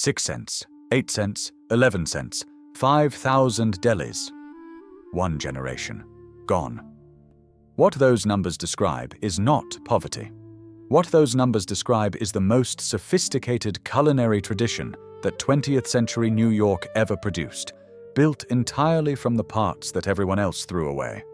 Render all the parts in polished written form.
6 cents, 8 cents, 11 cents, 5,000 delis. One generation. Gone. What those numbers describe is not poverty. What those numbers describe is the most sophisticated culinary tradition that 20th century New York ever produced, built entirely from the parts that everyone else threw away.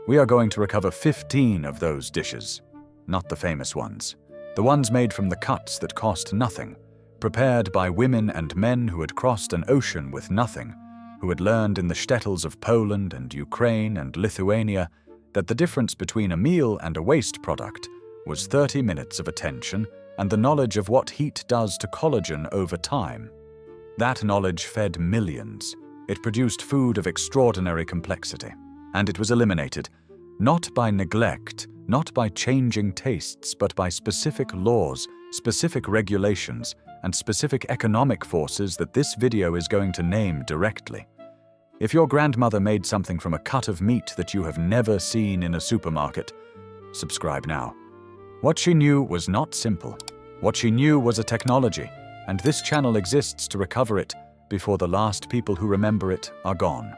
We are going to recover 15 of those dishes, not the famous ones, the ones made from the cuts that cost nothing, prepared by women and men who had crossed an ocean with nothing, who had learned in the shtetls of Poland and Ukraine and Lithuania that the difference between a meal and a waste product was 30 minutes of attention and the knowledge of what heat does to collagen over time. That knowledge fed millions. It produced food of extraordinary complexity. And it was eliminated, not by neglect, not by changing tastes, but by specific laws, specific regulations, and specific economic forces that this video is going to name directly. If your grandmother made something from a cut of meat that you have never seen in a supermarket, subscribe now. What she knew was not simple. What she knew was a technology, and this channel exists to recover it before the last people who remember it are gone.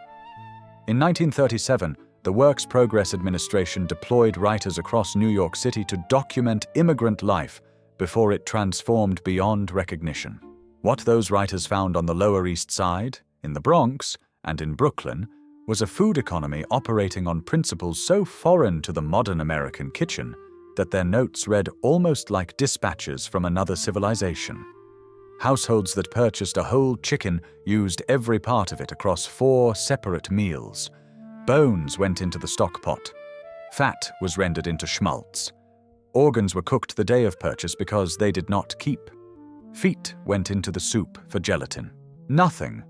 In 1937, the Works Progress Administration deployed writers across New York City to document immigrant life before it transformed beyond recognition. What those writers found on the Lower East Side, in the Bronx, and in Brooklyn was a food economy operating on principles so foreign to the modern American kitchen that their notes read almost like dispatches from another civilization. Households that purchased a whole chicken used every part of it across 4 separate meals. Bones went into the stock pot. Fat was rendered into schmaltz. Organs were cooked the day of purchase because they did not keep. Feet went into the soup for gelatin. Nothing,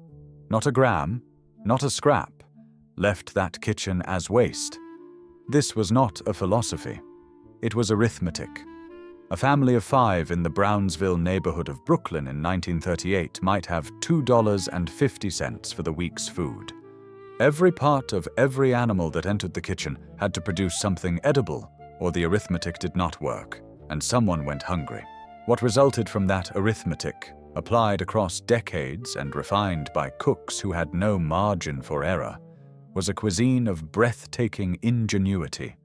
not a gram, not a scrap, left that kitchen as waste. This was not a philosophy. It was arithmetic. A family of 5 in the Brownsville neighborhood of Brooklyn in 1938 might have $2.50 for the week's food. Every part of every animal that entered the kitchen had to produce something edible, or the arithmetic did not work, and someone went hungry. What resulted from that arithmetic, applied across decades and refined by cooks who had no margin for error, was a cuisine of breathtaking ingenuity.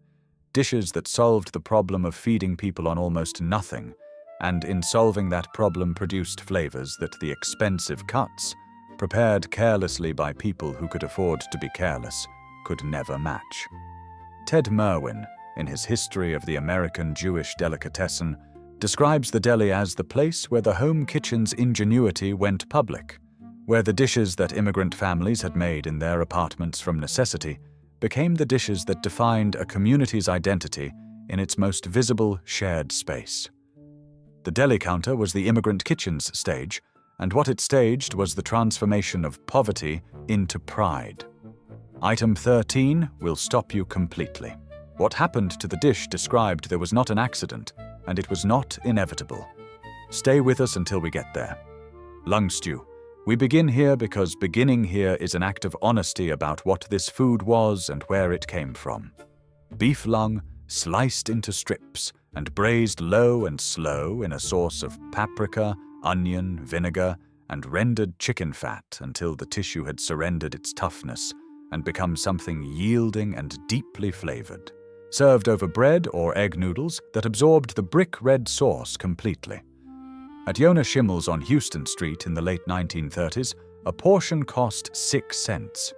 Dishes that solved the problem of feeding people on almost nothing, and in solving that problem produced flavors that the expensive cuts, prepared carelessly by people who could afford to be careless, could never match. Ted Merwin, in his History of the American Jewish Delicatessen, describes the deli as the place where the home kitchen's ingenuity went public, where the dishes that immigrant families had made in their apartments from necessity became the dishes that defined a community's identity in its most visible shared space. The deli counter was the immigrant kitchen's stage, and what it staged was the transformation of poverty into pride. Item 13 will stop you completely. What happened to the dish described there was not an accident, and it was not inevitable. Stay with us until we get there. Lung stew. We begin here because beginning here is an act of honesty about what this food was and where it came from. Beef lung, sliced into strips and braised low and slow in a sauce of paprika, onion, vinegar, and rendered chicken fat until the tissue had surrendered its toughness and become something yielding and deeply flavored, served over bread or egg noodles that absorbed the brick-red sauce completely. At Yonah Schimmel's on Houston Street in the late 1930s, a portion cost 6 cents.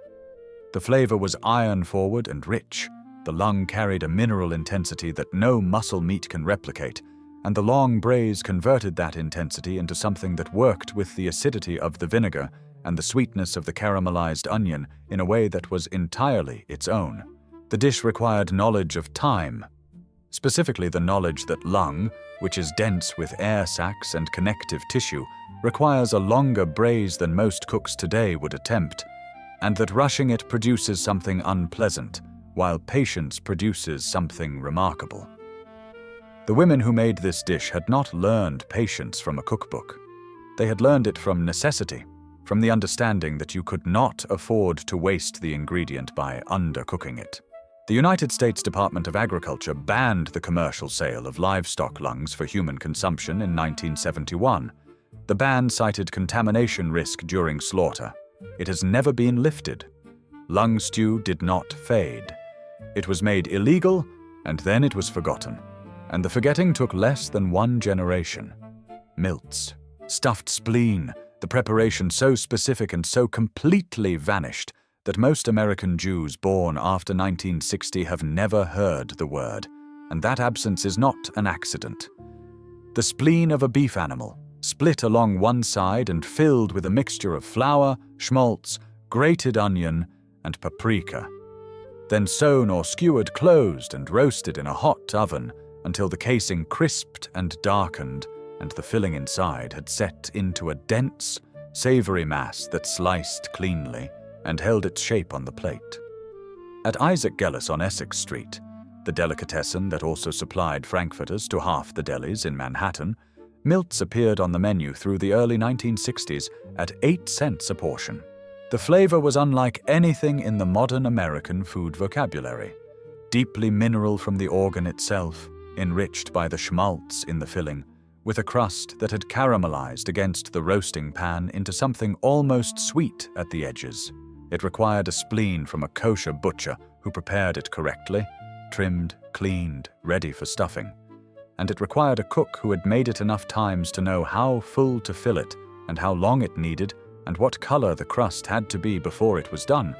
The flavor was iron-forward and rich. The lung carried a mineral intensity that no muscle meat can replicate, and the long braise converted that intensity into something that worked with the acidity of the vinegar and the sweetness of the caramelized onion in a way that was entirely its own. The dish required knowledge of time, specifically the knowledge that lung, which is dense with air sacs and connective tissue, requires a longer braise than most cooks today would attempt, and that rushing it produces something unpleasant, while patience produces something remarkable. The women who made this dish had not learned patience from a cookbook. They had learned it from necessity, from the understanding that you could not afford to waste the ingredient by undercooking it. The United States Department of Agriculture banned the commercial sale of livestock lungs for human consumption in 1971. The ban cited contamination risk during slaughter. It has never been lifted. Lung stew did not fade. It was made illegal, and then it was forgotten. And the forgetting took less than 1 generation. Miltz. Stuffed spleen, the preparation so specific and so completely vanished that most American Jews born after 1960 have never heard the word, and that absence is not an accident. The spleen of a beef animal, split along one side and filled with a mixture of flour, schmaltz, grated onion, and paprika. Then sewn or skewered closed and roasted in a hot oven until the casing crisped and darkened, and the filling inside had set into a dense, savory mass that sliced cleanly and held its shape on the plate. At Isaac Gellis on Essex Street, the delicatessen that also supplied frankfurters to half the delis in Manhattan, milts appeared on the menu through the early 1960s at 8 cents a portion. The flavor was unlike anything in the modern American food vocabulary. Deeply mineral from the organ itself, enriched by the schmaltz in the filling, with a crust that had caramelized against the roasting pan into something almost sweet at the edges. It required a spleen from a kosher butcher who prepared it correctly, trimmed, cleaned, ready for stuffing. And it required a cook who had made it enough times to know how full to fill it and how long it needed and what color the crust had to be before it was done.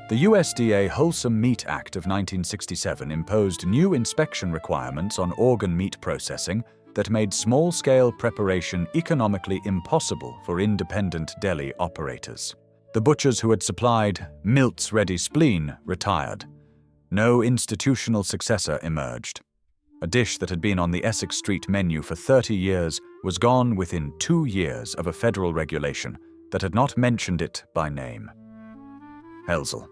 The USDA Wholesome Meat Act of 1967 imposed new inspection requirements on organ meat processing that made small-scale preparation economically impossible for independent deli operators. The butchers who had supplied Miltz-ready spleen retired. No institutional successor emerged. A dish that had been on the Essex Street menu for 30 years was gone within 2 years of a federal regulation that had not mentioned it by name. Helzel.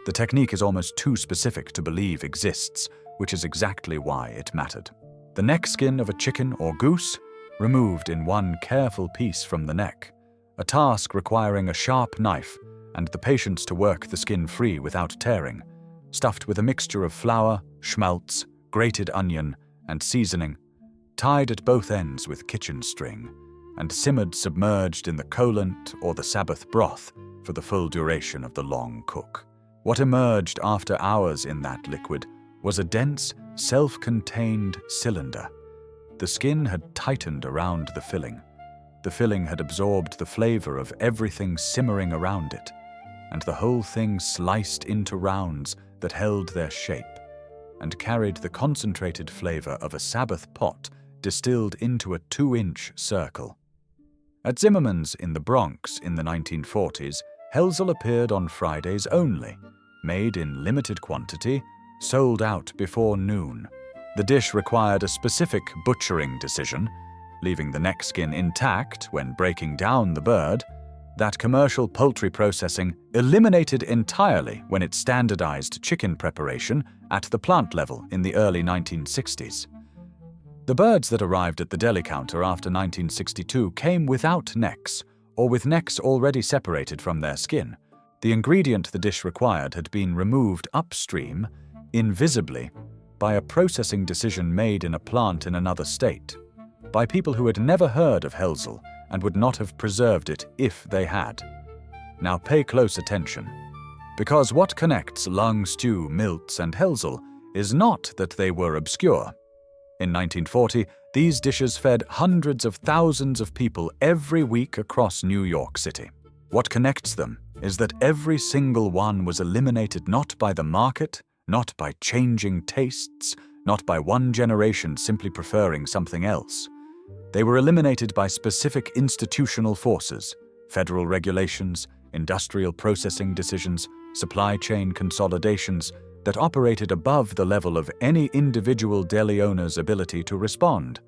The technique is almost too specific to believe exists, which is exactly why it mattered. The neck skin of a chicken or goose, removed in one careful piece from the neck, a task requiring a sharp knife and the patience to work the skin free without tearing, stuffed with a mixture of flour, schmaltz, grated onion, and seasoning, tied at both ends with kitchen string, and simmered submerged in the coolant or the Sabbath broth for the full duration of the long cook. What emerged after hours in that liquid was a dense, self-contained cylinder. The skin had tightened around the filling. The filling had absorbed the flavor of everything simmering around it, and the whole thing sliced into rounds that held their shape and carried the concentrated flavor of a Sabbath pot distilled into a 2-inch circle. At Zimmerman's in the Bronx in the 1940s, Helzel appeared on Fridays only, made in limited quantity, sold out before noon. The dish required a specific butchering decision, leaving the neck skin intact when breaking down the bird, that commercial poultry processing eliminated entirely when it standardized chicken preparation at the plant level in the early 1960s. The birds that arrived at the deli counter after 1962 came without necks, or with necks already separated from their skin. The ingredient the dish required had been removed upstream, invisibly, by a processing decision made in a plant in another state, by people who had never heard of Helzel and would not have preserved it if they had. Now pay close attention, because what connects lung stew, milts, and Helzel is not that they were obscure. In 1940, these dishes fed hundreds of thousands of people every week across New York City. What connects them is that every single one was eliminated not by the market, not by changing tastes, not by one generation simply preferring something else. They were eliminated by specific institutional forces, federal regulations, industrial processing decisions, supply chain consolidations that operated above the level of any individual deli owner's ability to respond.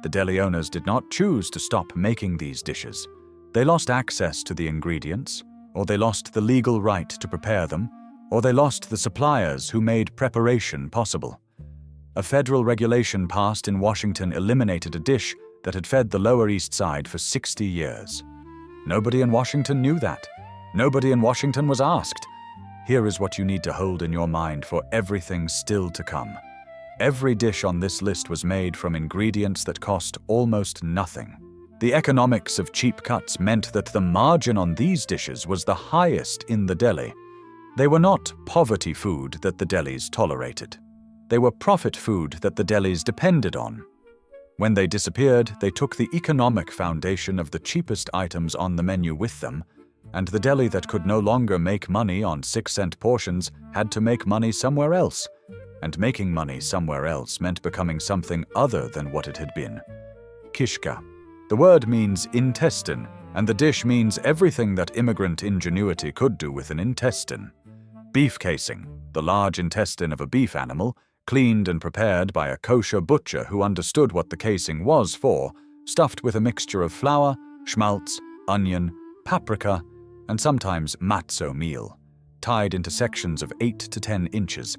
The deli owners did not choose to stop making these dishes. They lost access to the ingredients, or they lost the legal right to prepare them, or they lost the suppliers who made preparation possible. A federal regulation passed in Washington eliminated a dish that had fed the Lower East Side for 60 years. Nobody in Washington knew that. Nobody in Washington was asked. Here is what you need to hold in your mind for everything still to come. Every dish on this list was made from ingredients that cost almost nothing. The economics of cheap cuts meant that the margin on these dishes was the highest in the deli. They were not poverty food that the delis tolerated. They were profit food that the delis depended on. When they disappeared, they took the economic foundation of the cheapest items on the menu with them, and the deli that could no longer make money on 6-cent portions had to make money somewhere else, and making money somewhere else meant becoming something other than what it had been. Kishke. The word means intestine, and the dish means everything that immigrant ingenuity could do with an intestine. Beef casing, the large intestine of a beef animal, cleaned and prepared by a kosher butcher who understood what the casing was for, stuffed with a mixture of flour, schmaltz, onion, paprika, and sometimes matzo meal, tied into sections of 8 to 10 inches,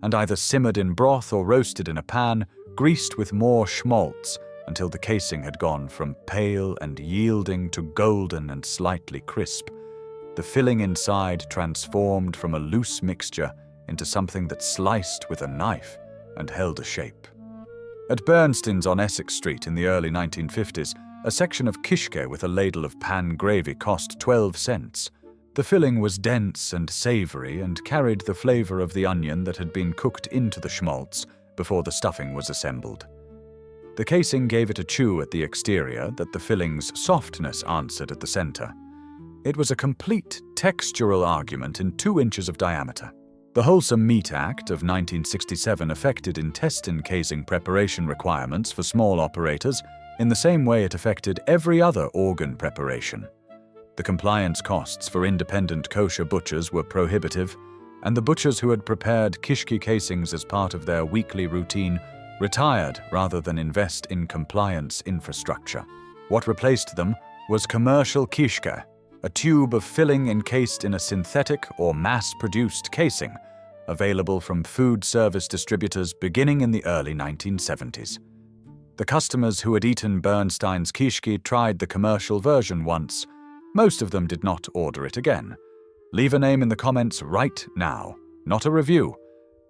and either simmered in broth or roasted in a pan, greased with more schmaltz until the casing had gone from pale and yielding to golden and slightly crisp. The filling inside transformed from a loose mixture into something that sliced with a knife and held a shape. At Bernstein's on Essex Street in the early 1950s, a section of Kishke with a ladle of pan gravy cost 12 cents. The filling was dense and savory and carried the flavor of the onion that had been cooked into the schmaltz before the stuffing was assembled. The casing gave it a chew at the exterior that the filling's softness answered at the center. It was a complete textural argument in 2 inches of diameter. The Wholesome Meat Act of 1967 affected intestine casing preparation requirements for small operators in the same way it affected every other organ preparation. The compliance costs for independent kosher butchers were prohibitive, and the butchers who had prepared Kishke casings as part of their weekly routine retired rather than invest in compliance infrastructure. What replaced them was commercial Kishke, a tube of filling encased in a synthetic or mass-produced casing, available from food service distributors beginning in the early 1970s. The customers who had eaten Bernstein's Kishke tried the commercial version once. Most of them did not order it again. Leave a name in the comments right now, not a review.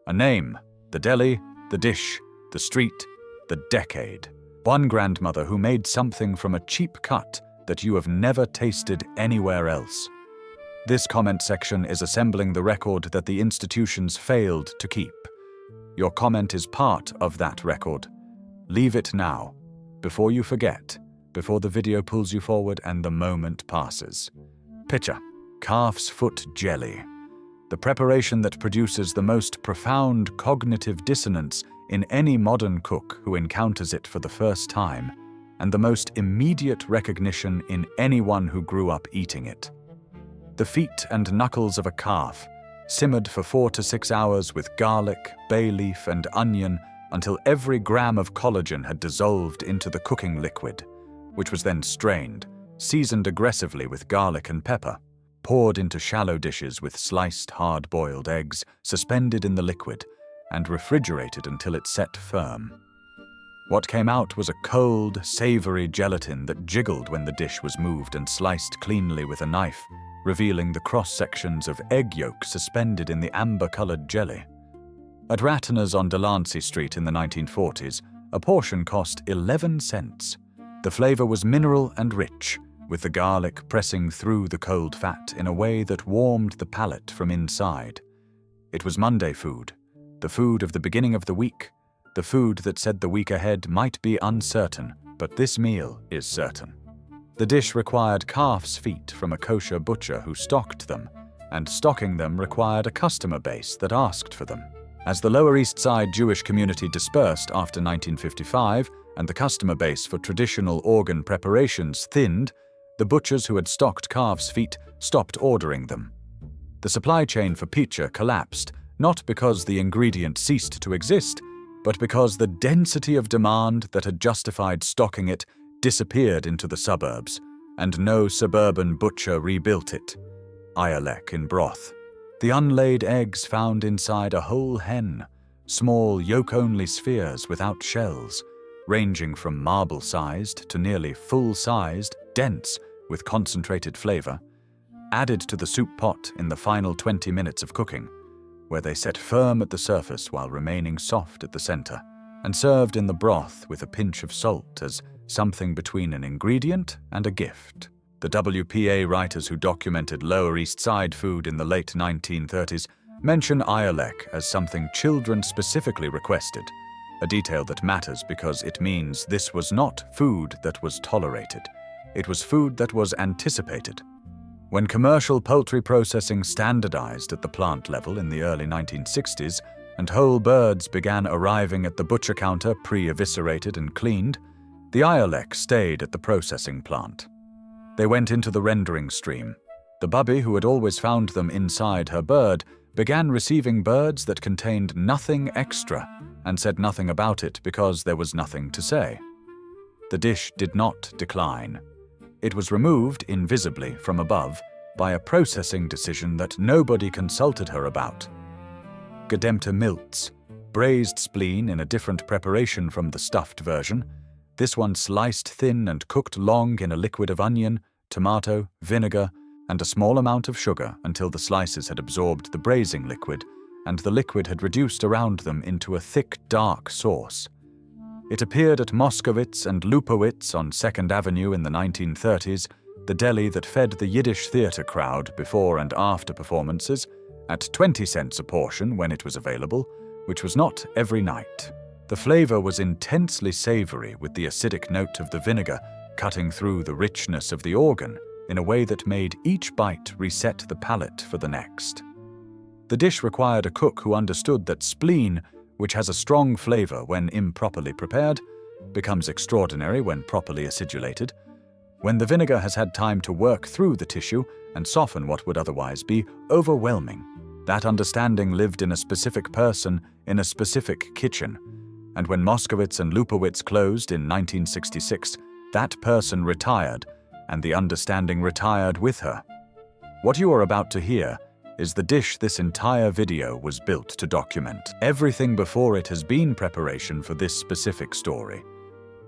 A name, the deli, the dish, the street, the decade. One grandmother who made something from a cheap cut that you have never tasted anywhere else. This comment section is assembling the record that the institutions failed to keep. Your comment is part of that record. Leave it now, before you forget, before the video pulls you forward and the moment passes. Ptcha, calf's foot jelly. The preparation that produces the most profound cognitive dissonance in any modern cook who encounters it for the first time, and the most immediate recognition in anyone who grew up eating it. The feet and knuckles of a calf, simmered for 4 to 6 hours with garlic, bay leaf, and onion until every gram of collagen had dissolved into the cooking liquid, which was then strained, seasoned aggressively with garlic and pepper, poured into shallow dishes with sliced hard-boiled eggs suspended in the liquid, and refrigerated until it set firm. What came out was a cold, savory gelatin that jiggled when the dish was moved and sliced cleanly with a knife, revealing the cross-sections of egg yolk suspended in the amber-colored jelly. At Ratner's on Delancey Street in the 1940s, a portion cost 11 cents. The flavor was mineral and rich, with the garlic pressing through the cold fat in a way that warmed the palate from inside. It was Monday food, the food of the beginning of the week, the food that said the week ahead might be uncertain, but this meal is certain. The dish required calf's feet from a kosher butcher who stocked them, and stocking them required a customer base that asked for them. As the Lower East Side Jewish community dispersed after 1955 and the customer base for traditional organ preparations thinned, the butchers who had stocked calf's feet stopped ordering them. The supply chain for Ptcha collapsed, not because the ingredient ceased to exist, but because the density of demand that had justified stocking it disappeared into the suburbs, and no suburban butcher rebuilt it. Eyerlekh in broth. The unlaid eggs found inside a whole hen, small yolk-only spheres without shells, ranging from marble-sized to nearly full-sized, dense, with concentrated flavor, added to the soup pot in the final 20 minutes of cooking, where they set firm at the surface while remaining soft at the center, and served in the broth with a pinch of salt as something between an ingredient and a gift. The WPA writers who documented Lower East Side food in the late 1930s mention Eyerlekh as something children specifically requested, a detail that matters because it means this was not food that was tolerated. It was food that was anticipated. When commercial poultry processing standardized at the plant level in the early 1960s and whole birds began arriving at the butcher counter pre-eviscerated and cleaned, the Eyerlekh stayed at the processing plant. They went into the rendering stream. The bubby who had always found them inside her bird began receiving birds that contained nothing extra and said nothing about it because there was nothing to say. The dish did not decline. It was removed invisibly from above by a processing decision that nobody consulted her about. Gedempte milts, braised spleen in a different preparation from the stuffed version, this one sliced thin and cooked long in a liquid of onion, tomato, vinegar, and a small amount of sugar until the slices had absorbed the braising liquid and the liquid had reduced around them into a thick, dark sauce. It appeared at Moskowitz and Lupowitz on Second Avenue in the 1930s, the deli that fed the Yiddish theater crowd before and after performances, at 20 cents a portion when it was available, which was not every night. The flavor was intensely savory with the acidic note of the vinegar cutting through the richness of the organ in a way that made each bite reset the palate for the next. The dish required a cook who understood that spleen, which has a strong flavor when improperly prepared, becomes extraordinary when properly acidulated. When the vinegar has had time to work through the tissue and soften what would otherwise be overwhelming, that understanding lived in a specific person in a specific kitchen. And when Moskowitz and Lupowitz closed in 1966, that person retired, and the understanding retired with her. What you are about to hear is the dish this entire video was built to document. Everything before it has been preparation for this specific story.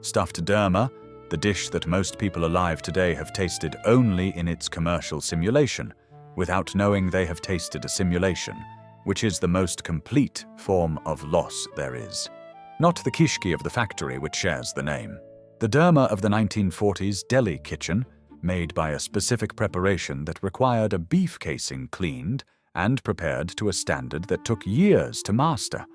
Stuffed derma, the dish that most people alive today have tasted only in its commercial simulation, without knowing they have tasted a simulation, which is the most complete form of loss there is. Not the Kishke of the factory which shares the name. The derma of the 1940s deli kitchen, made by a specific preparation that required a beef casing cleaned and prepared to a standard that took years to master,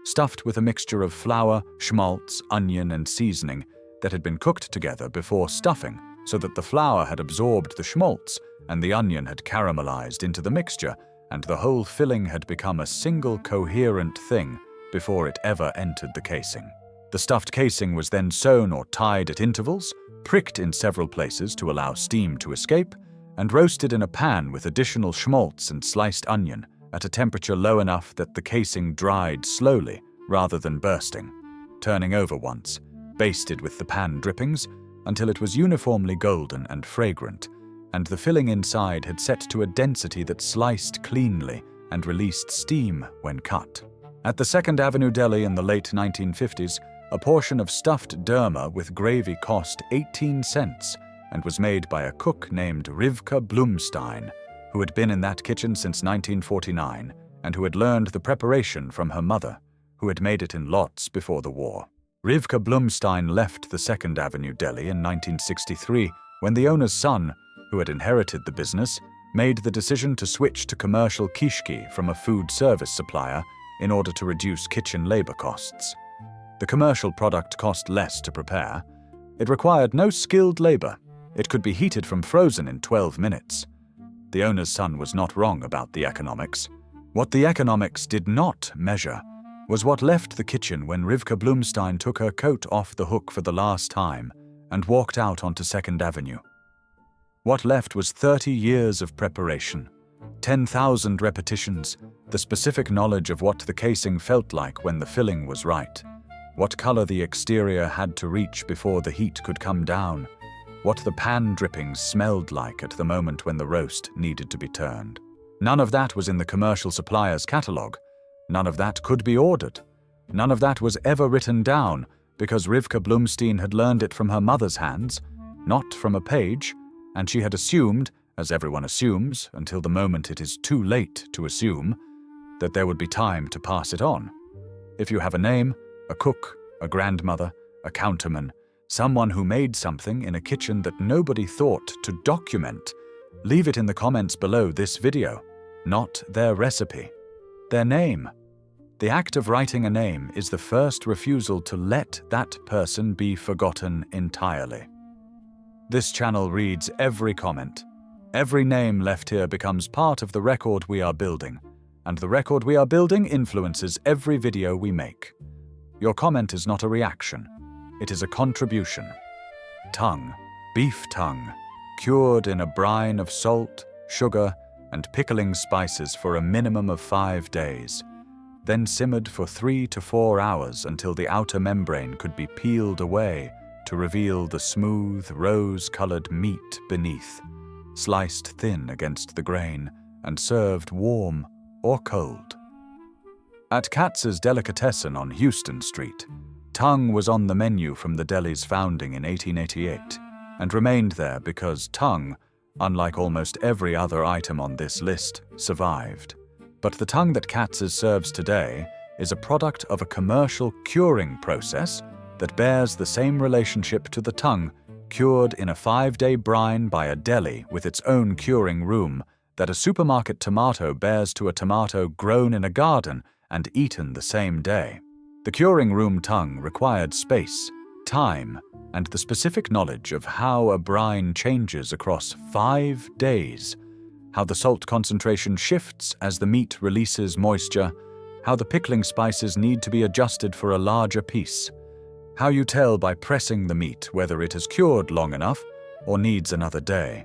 stuffed with a mixture of flour, schmaltz, onion, and seasoning that had been cooked together before stuffing so that the flour had absorbed the schmaltz and the onion had caramelized into the mixture and the whole filling had become a single coherent thing before it ever entered the casing. The stuffed casing was then sewn or tied at intervals, pricked in several places to allow steam to escape, and roasted in a pan with additional schmaltz and sliced onion at a temperature low enough that the casing dried slowly rather than bursting, turning over once, basted with the pan drippings until it was uniformly golden and fragrant, and the filling inside had set to a density that sliced cleanly and released steam when cut. At the Second Avenue Deli in the late 1950s, a portion of stuffed derma with gravy cost 18 cents and was made by a cook named Rivka Blumstein, who had been in that kitchen since 1949 and who had learned the preparation from her mother, who had made it in lots before the war. Rivka Blumstein left the Second Avenue Deli in 1963 when the owner's son, who had inherited the business, made the decision to switch to commercial Kishke from a food service supplier in order to reduce kitchen labor costs. The commercial product cost less to prepare. It required no skilled labor. It could be heated from frozen in 12 minutes. The owner's son was not wrong about the economics. What the economics did not measure was what left the kitchen when Rivka Blumstein took her coat off the hook for the last time and walked out onto Second Avenue. What left was 30 years of preparation, 10,000 repetitions, the specific knowledge of what the casing felt like when the filling was right, what color the exterior had to reach before the heat could come down, what the pan drippings smelled like at the moment when the roast needed to be turned. None of that was in the commercial supplier's catalog. None of that could be ordered. None of that was ever written down because Rivka Blumstein had learned it from her mother's hands, not from a page, and she had assumed, as everyone assumes until the moment it is too late to assume, that there would be time to pass it on. If you have a name, a cook, a grandmother, a counterman, Someone who made something in a kitchen that nobody thought to document. Leave it in the comments below this video. Not their recipe. Their name. The act of writing a name is the first refusal to let that person be forgotten entirely. This channel reads every comment. Every name left here becomes part of the record we are building, and the record we are building influences every video we make. Your comment is not a reaction. It is a contribution. Tongue. Beef tongue. Cured in a brine of salt, sugar, and pickling spices for a minimum of 5 days. Then simmered for 3 to 4 hours until the outer membrane could be peeled away to reveal the smooth, rose-colored meat beneath, sliced thin against the grain and served warm or cold. At Katz's Delicatessen on Houston Street, tongue was on the menu from the deli's founding in 1888 and remained there because tongue, unlike almost every other item on this list, survived. But the tongue that Katz's serves today is a product of a commercial curing process that bears the same relationship to the tongue cured in a 5-day brine by a deli with its own curing room that a supermarket tomato bears to a tomato grown in a garden and eaten the same day. The curing room tongue required space, time, and the specific knowledge of how a brine changes across 5 days, how the salt concentration shifts as the meat releases moisture, how the pickling spices need to be adjusted for a larger piece, how you tell by pressing the meat whether it has cured long enough or needs another day.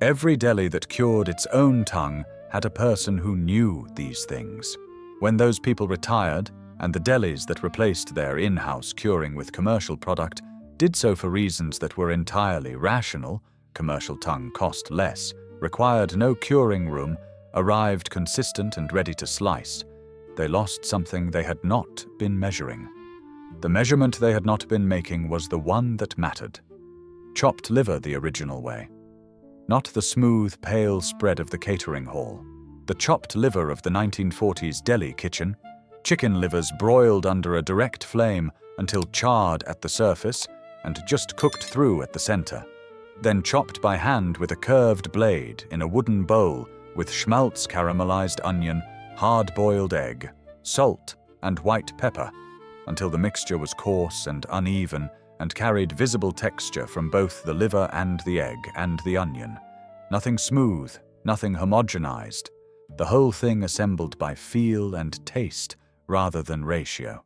Every deli that cured its own tongue had a person who knew these things. When those people retired, and the delis that replaced their in-house curing with commercial product did so for reasons that were entirely rational, commercial tongue cost less, required no curing room, arrived consistent and ready to slice, they lost something they had not been measuring. The measurement they had not been making was the one that mattered. Chopped liver the original way. Not the smooth, pale spread of the catering hall. The chopped liver of the 1940s deli kitchen. Chicken livers broiled under a direct flame until charred at the surface and just cooked through at the center. Then chopped by hand with a curved blade in a wooden bowl with schmaltz caramelized onion, hard-boiled egg, salt, and white pepper, until the mixture was coarse and uneven and carried visible texture from both the liver and the egg and the onion. Nothing smooth, nothing homogenized. The whole thing assembled by feel and taste rather than ratio.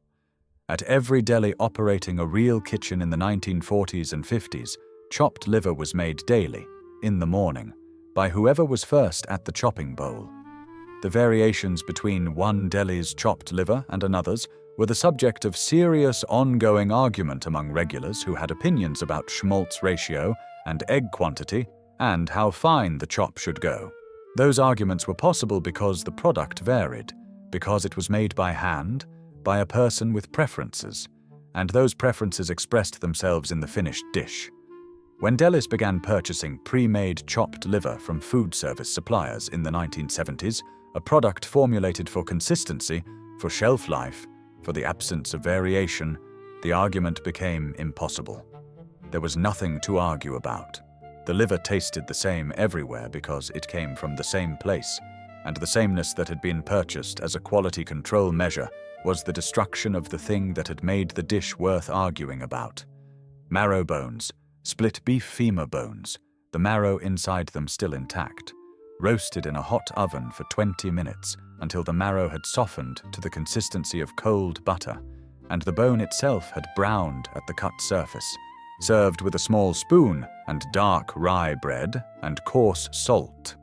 At every deli operating a real kitchen in the 1940s and 50s, chopped liver was made daily, in the morning, by whoever was first at the chopping bowl. The variations between one deli's chopped liver and another's were the subject of serious ongoing argument among regulars who had opinions about schmaltz ratio and egg quantity and how fine the chop should go. Those arguments were possible because the product varied, because it was made by hand, by a person with preferences, and those preferences expressed themselves in the finished dish. When delis began purchasing pre-made chopped liver from food service suppliers in the 1970s, a product formulated for consistency, for shelf life, for the absence of variation, the argument became impossible. There was nothing to argue about. The liver tasted the same everywhere because it came from the same place, and the sameness that had been purchased as a quality control measure was the destruction of the thing that had made the dish worth arguing about. Marrow bones, split beef femur bones, the marrow inside them still intact, roasted in a hot oven for 20 minutes until the marrow had softened to the consistency of cold butter, and the bone itself had browned at the cut surface, served with a small spoon and dark rye bread and coarse salt.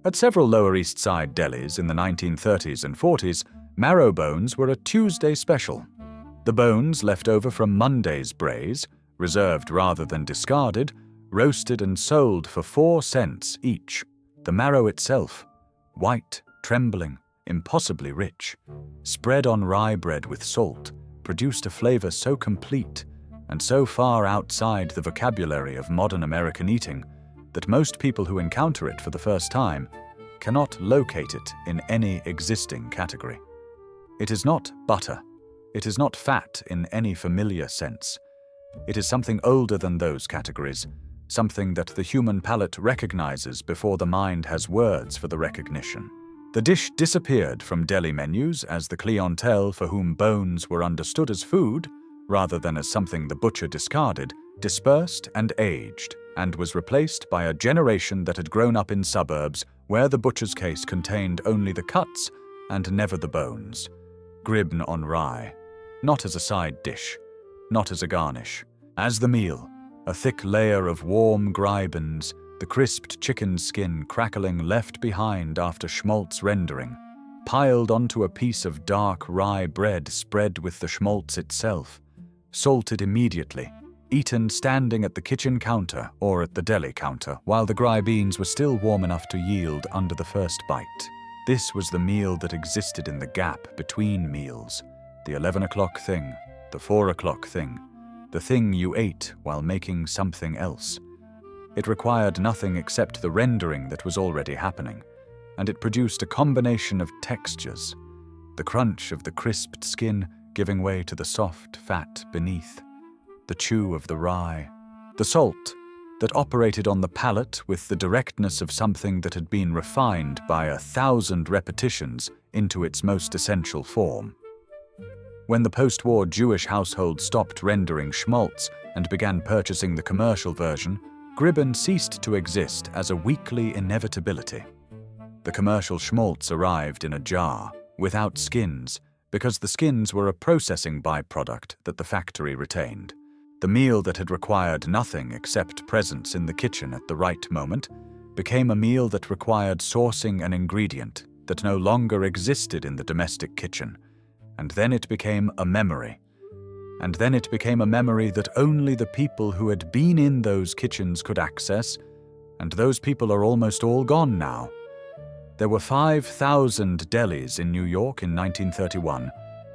At several Lower East Side delis in the 1930s and 40s, marrow bones were a Tuesday special. The bones left over from Monday's braise, reserved rather than discarded, roasted and sold for 4 cents each. The marrow itself, white, trembling, impossibly rich, spread on rye bread with salt, produced a flavor so complete and so far outside the vocabulary of modern American eating that most people who encounter it for the first time cannot locate it in any existing category. It is not butter. It is not fat in any familiar sense. It is something older than those categories, something that the human palate recognizes before the mind has words for the recognition. The dish disappeared from deli menus as the clientele for whom bones were understood as food, rather than as something the butcher discarded, dispersed and aged, and was replaced by a generation that had grown up in suburbs where the butcher's case contained only the cuts and never the bones. Gribn on rye, not as a side dish, not as a garnish, as the meal, a thick layer of warm gribens, the crisped chicken skin crackling left behind after schmaltz rendering, piled onto a piece of dark rye bread spread with the schmaltz itself, salted immediately, eaten standing at the kitchen counter or at the deli counter while the rye beans were still warm enough to yield under the first bite. This was the meal that existed in the gap between meals, the 11 o'clock thing, the 4 o'clock thing, the thing you ate while making something else. It required nothing except the rendering that was already happening, and it produced a combination of textures, the crunch of the crisped skin giving way to the soft fat beneath, the chew of the rye, the salt that operated on the palate with the directness of something that had been refined by 1,000 repetitions into its most essential form. When the post-war Jewish household stopped rendering schmaltz and began purchasing the commercial version, gribn ceased to exist as a weekly inevitability. The commercial schmaltz arrived in a jar, without skins, because the skins were a processing byproduct that the factory retained. The meal that had required nothing except presence in the kitchen at the right moment became a meal that required sourcing an ingredient that no longer existed in the domestic kitchen, and then it became a memory. And then it became a memory that only the people who had been in those kitchens could access, and those people are almost all gone now. There were 5,000 delis in New York in 1931.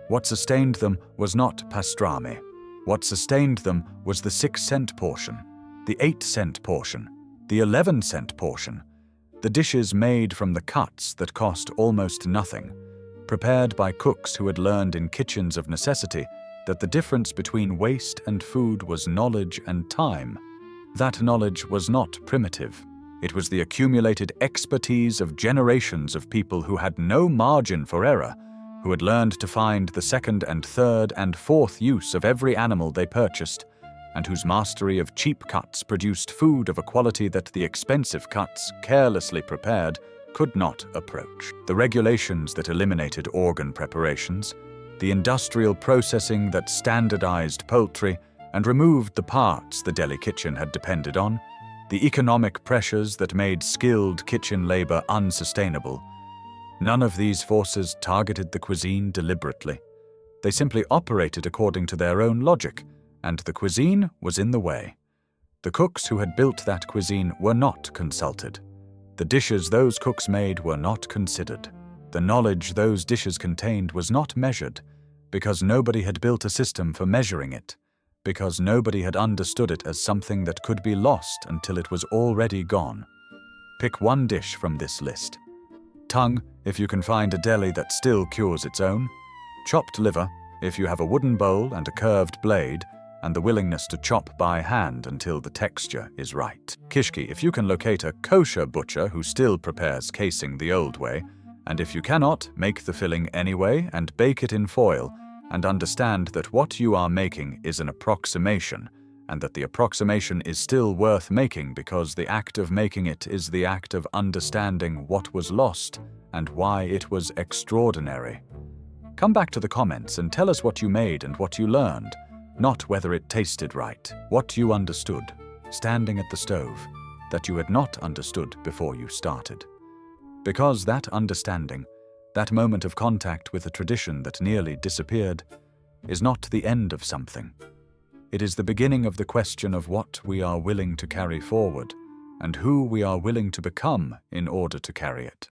What sustained them was not pastrami. What sustained them was the 6-cent portion, the 8-cent portion, the 11-cent portion, the dishes made from the cuts that cost almost nothing, prepared by cooks who had learned in kitchens of necessity that the difference between waste and food was knowledge and time. That knowledge was not primitive. It was the accumulated expertise of generations of people who had no margin for error, who had learned to find the second and third and fourth use of every animal they purchased, and whose mastery of cheap cuts produced food of a quality that the expensive cuts, carelessly prepared, could not approach. The regulations that eliminated organ preparations, the industrial processing that standardized poultry and removed the parts the deli kitchen had depended on, the economic pressures that made skilled kitchen labor unsustainable, none of these forces targeted the cuisine deliberately. They simply operated according to their own logic, and the cuisine was in the way. The cooks who had built that cuisine were not consulted. The dishes those cooks made were not considered. The knowledge those dishes contained was not measured, because nobody had built a system for measuring it, because nobody had understood it as something that could be lost until it was already gone. Pick one dish from this list. Tongue, if you can find a deli that still cures its own. Chopped liver, if you have a wooden bowl and a curved blade, and the willingness to chop by hand until the texture is right. Kishke, if you can locate a kosher butcher who still prepares casing the old way, and if you cannot, make the filling anyway and bake it in foil, and understand that what you are making is an approximation, and that the approximation is still worth making because the act of making it is the act of understanding what was lost and why it was extraordinary. Come back to the comments and tell us what you made and what you learned, not whether it tasted right, what you understood, standing at the stove, that you had not understood before you started. Because that understanding, that moment of contact with a tradition that nearly disappeared, is not the end of something. It is the beginning of the question of what we are willing to carry forward, and who we are willing to become in order to carry it.